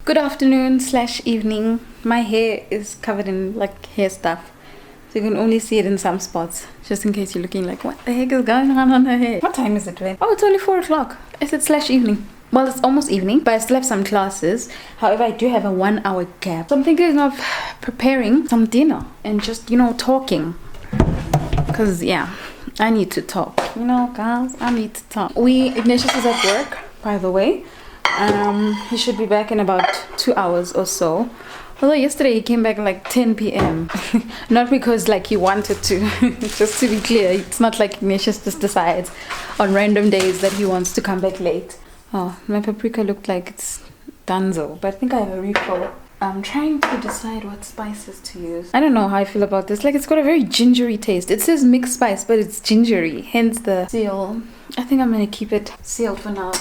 Good afternoon / evening. My hair is covered in like hair stuff, so you can only see it in some spots, just in case you're looking like, what the heck is going on her hair? What time is it, Ray? Oh, it's only 4 o'clock. Is it / evening? Well, it's almost evening, but I still have some classes. However, I do have a 1 hour gap, so I'm thinking of preparing some dinner and just, talking, because yeah, I need to talk, guys, I need to talk. Ignatius is at work, by the way. He should be back in about 2 hours or so. Although yesterday he came back like 10 p.m. Not because like he wanted to. Just to be clear, it's not like Ignatius just decides on random days that he wants to come back late. Oh, my paprika looked like it's donezo, but I think I have a refill. I'm trying to decide what spices to use. I don't know how I feel about this. Like, it's got a very gingery taste. It says mixed spice, but it's gingery, hence the seal. I think I'm gonna keep it sealed for now.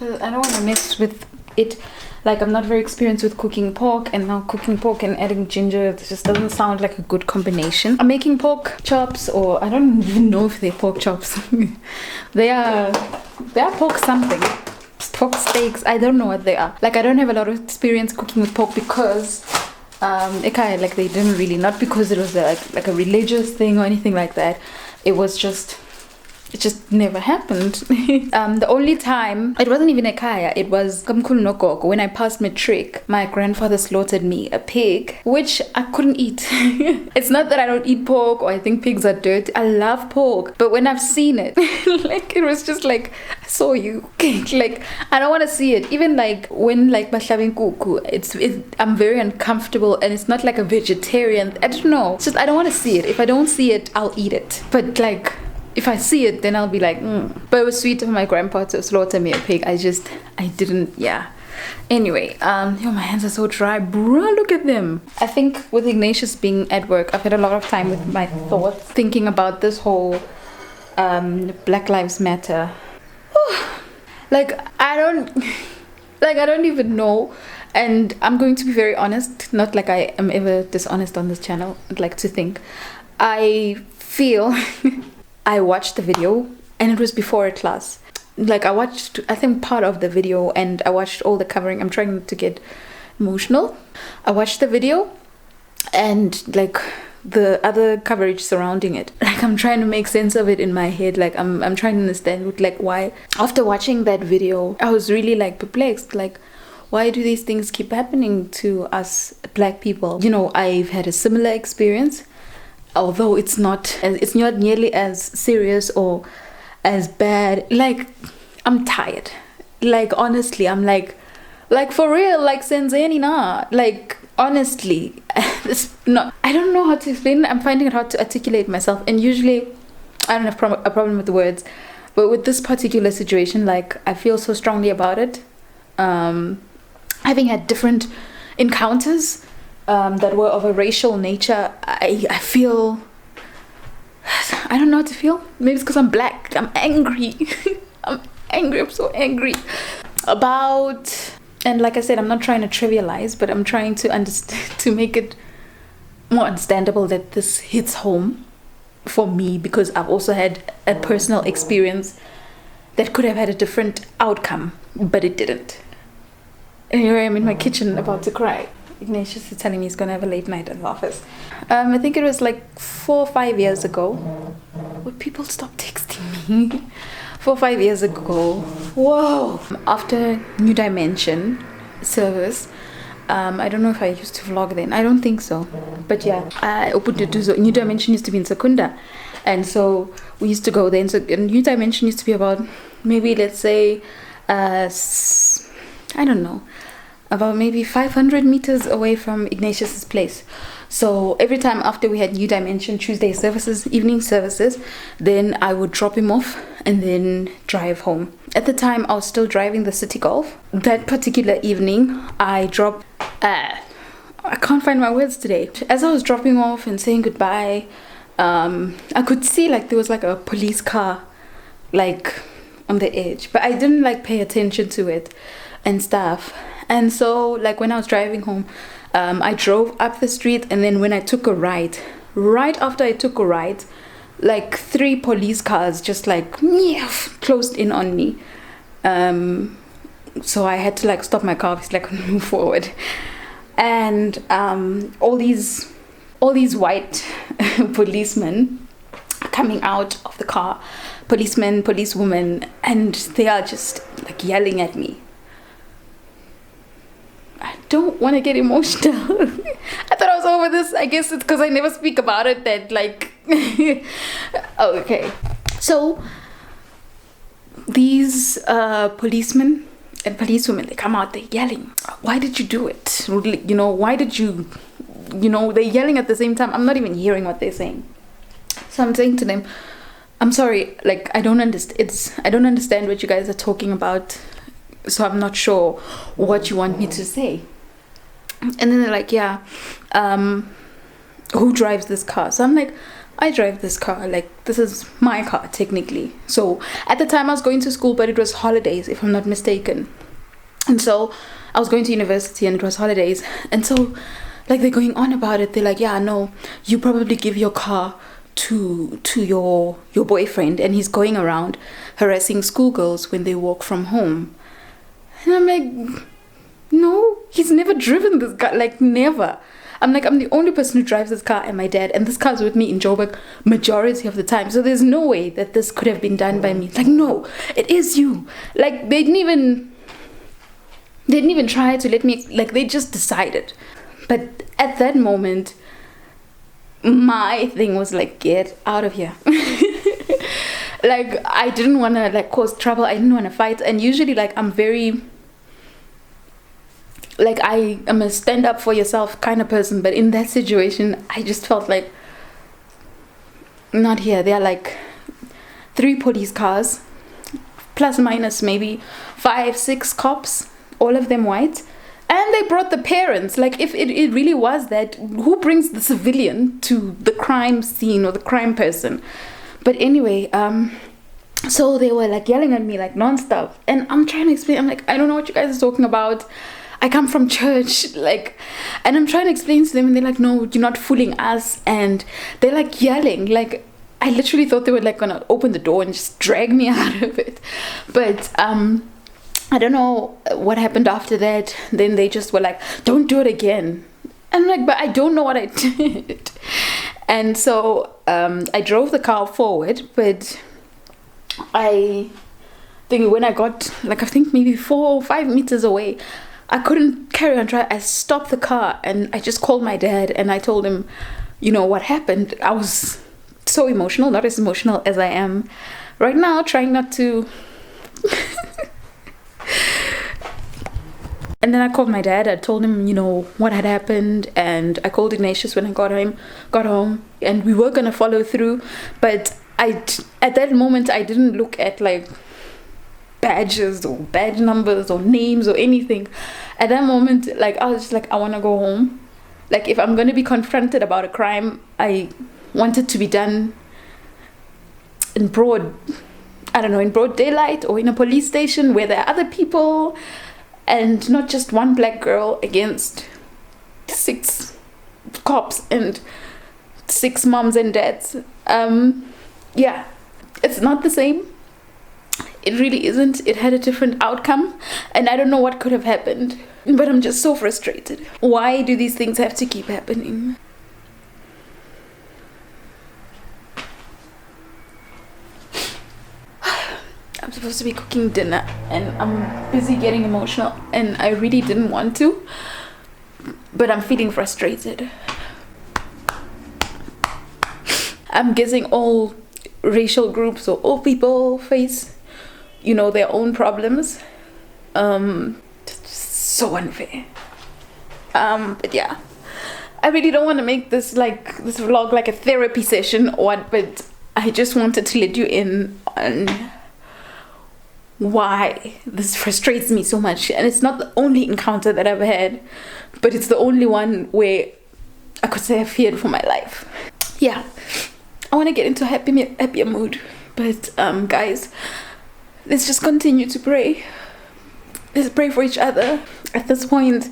I don't want to mess with it. Like, I'm not very experienced with cooking pork, and now cooking pork and adding ginger, it just doesn't sound like a good combination. I'm making pork chops, or I don't even know if they're pork chops. they are pork something. Pork steaks, I don't know what they are. Like, I don't have a lot of experience cooking with pork because like they didn't really, not because it was like a religious thing or anything like that. It just never happened. The only time, it wasn't even ekhaya, it was kamkhulu nogogo. When I passed matric, my grandfather slaughtered me a pig, which I couldn't eat. It's not that I don't eat pork or I think pigs are dirty. I love pork, but when I've seen it, like, it was just like, I saw you. Like, I don't want to see it. Even like when like mahlabeng kuku, I'm very uncomfortable, and it's not like a vegetarian. I don't know. It's just I don't want to see it. If I don't see it, I'll eat it. But like, if I see it, then I'll be like, But it was sweet of my grandpa to slaughter me a pig. I didn't, yeah. Anyway, my hands are so dry, bro, look at them. I think with Ignatius being at work, I've had a lot of time with my thoughts, thinking about this whole Black Lives Matter. Like, I don't even know. And I'm going to be very honest, not like I am ever dishonest on this channel. I'd like to think. I feel... I watched the video, and it was before a class. Like, I watched, I think, part of the video, and I watched all the covering. I'm trying not to get emotional. I watched the video and like the other coverage surrounding it. Like, I'm trying to make sense of it in my head. Like, I'm trying to understand like why. After watching that video, I was really like perplexed. Like, why do these things keep happening to us Black people? I've had a similar experience. Although it's not nearly as serious or as bad. Like, I'm tired. Like, honestly, I'm like for real, like, senzeni na. Like, honestly, it's not, I don't know how to explain it. I'm finding it hard to articulate myself. And usually, I don't have a problem with the words. But with this particular situation, like, I feel so strongly about it. Having had different encounters that were of a racial nature, I feel, I don't know how to feel. Maybe it's because I'm Black. I'm angry. I'm so angry about, and like I said, I'm not trying to trivialize, but I'm trying to make it more understandable that this hits home for me, because I've also had a personal experience that could have had a different outcome, but it didn't. And here I am in my kitchen about to cry. Ignatius is telling me he's gonna have a late night at the office. I think it was like 4 or 5 years ago. Would people stop texting me? 4 or 5 years ago. Whoa! After New Dimension service, I don't know if I used to vlog then. I don't think so. But yeah, I opened the doors. New Dimension used to be in Secunda. And so we used to go there. And so New Dimension used to be about, maybe let's say, I don't know, about maybe 500 meters away from Ignatius's place. So every time after we had New Dimension Tuesday services, evening services, then I would drop him off and then drive home. At the time, I was still driving the City Golf. That particular evening, I dropped, I can't find my words today. As I was dropping off and saying goodbye, I could see like there was like a police car like on the edge, but I didn't like pay attention to it and stuff. And so like when I was driving home, I drove up the street, and then when I took a right after I took a right, like 3 police cars just like closed in on me. So I had to like stop my car, obviously I couldn't move forward. And all these white policemen coming out of the car, policemen, policewomen, and they are just like yelling at me. I don't want to get emotional. I thought I was over this. I guess it's because I never speak about it that like oh, okay. So these policemen and policewomen, they come out, they're yelling, why did you do it? You know, why did you, you know, they're yelling at the same time. I'm not even hearing what they're saying. So I'm saying to them, I'm sorry, like I don't understand what you guys are talking about, so I'm not sure what you want me to say. And then they're like, yeah, who drives this car? So I'm like, I drive this car, like this is my car technically. So at the time I was going to school, but it was holidays if I'm not mistaken. And so I was going to university and it was holidays. And so like they're going on about it. They're like, yeah, no, you probably give your car to your boyfriend, and he's going around harassing schoolgirls when they walk from home. And I'm like, no, he's never driven this car, like never. I'm like, I'm the only person who drives this car and my dad, and this car's with me in Joburg majority of the time. So there's no way that this could have been done by me. Like, no, it is you. Like, they didn't even try to let me, like, they just decided. But at that moment, my thing was like, get out of here. Like, I didn't want to like cause trouble. I didn't want to fight. And usually like I'm very, like I am a stand up for yourself kind of person, but in that situation I just felt like, not here. There are like 3 police cars, plus minus maybe 5-6 cops, all of them white, and they brought the parents. Like if it really was that, who brings the civilian to the crime scene or the crime person? But anyway, so they were like yelling at me like non-stop, and I'm trying to explain. I'm like, I don't know what you guys are talking about. I come from church, like, and I'm trying to explain to them, and they're like, no, you're not fooling us. And they're like yelling, like I literally thought they were like gonna open the door and just drag me out of it. But I don't know what happened after that. Then they just were like, don't do it again. I'm like, but I don't know what I did. And so I drove the car forward, but I think when I got like, I think maybe 4 or 5 meters away, I couldn't carry on driving. I stopped the car and I just called my dad and I told him, you know, what happened. I was so emotional, not as emotional as I am right now, trying not to. And then I called my dad. I told him, you know, what had happened, and I called Ignatius when I got home, and we were gonna follow through. But at that moment I didn't look at like badges or badge numbers or names or anything. At that moment, like I was just like, I want to go home. Like if I'm going to be confronted about a crime, I want it to be done in broad daylight, or in a police station where there are other people, and not just one black girl against 6 cops and 6 moms and dads. Yeah, it's not the same. It really isn't. It had a different outcome, and I don't know what could have happened, but I'm just so frustrated. Why do these things have to keep happening? I'm supposed to be cooking dinner and I'm busy getting emotional, and I really didn't want to, but I'm feeling frustrated. I'm guessing all racial groups or all people face, you know, their own problems. It's just so unfair. But yeah, I really don't want to make this vlog like a therapy session or what, but I just wanted to let you in on why this frustrates me so much. And it's not the only encounter that I've had, but it's the only one where I could say I feared for my life. Yeah, I want to get into a happier mood, but guys, let's just continue to pray. Let's pray for each other. At this point,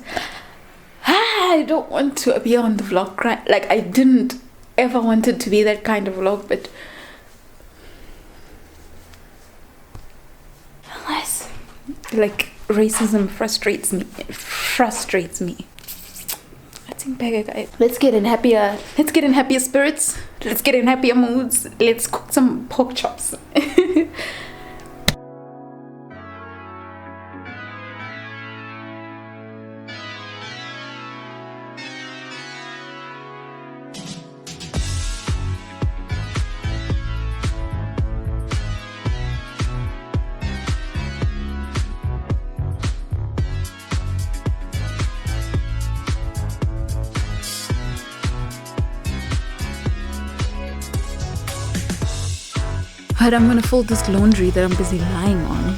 I don't want to be on the vlog crying. Like, I didn't ever want it to be that kind of vlog, but alas, like, racism frustrates me. It frustrates me. I think better, guys. Let's get in happier spirits. Let's get in happier moods. Let's cook some pork chops. But I'm gonna fold this laundry that I'm busy lying on.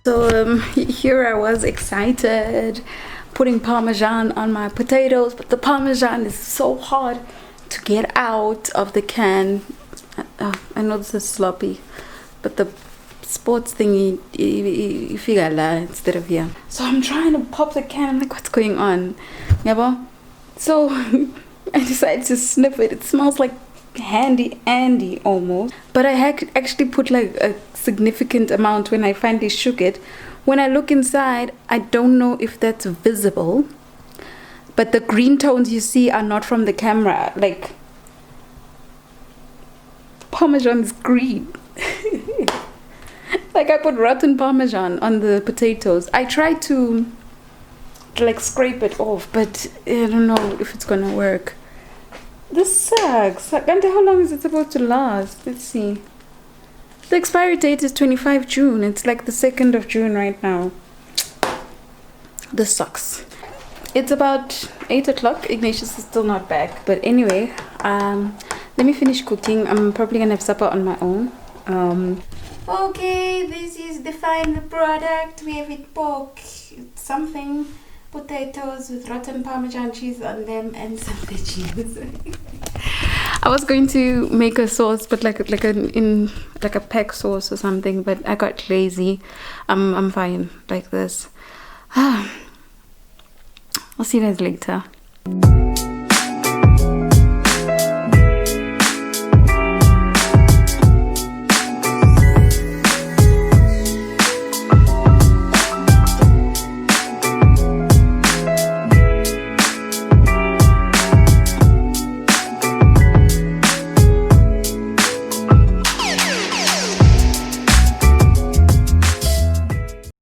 So here I was excited, putting Parmesan on my potatoes, but the Parmesan is so hard to get out of the can. I know this is sloppy, but the sports thingy, you figure that instead of here. So I'm trying to pop the can. I'm like, what's going on? Yeah, so I decided to sniff it. It smells like handy Andy almost, but I had actually put like a significant amount when I finally shook it. When I look inside, I don't know if that's visible, but the green tones you see are not from the camera. Like, Parmesan is green. Like, I put rotten Parmesan on the potatoes. I tried to like scrape it off, but I don't know if it's gonna work. This sucks. I wonder how long is it supposed to last? Let's see. The expiry date is 25 June. It's like the 2nd of June right now. This sucks. It's about 8 o'clock. Ignatius is still not back. But anyway, let me finish cooking. I'm probably gonna have supper on my own. Okay, this is the final product. We have it pork. It's something. Potatoes with rotten Parmesan cheese on them and some veggies. I was going to make a sauce, but like a peck sauce or something, but I got lazy. I'm fine like this. I'll see you guys later.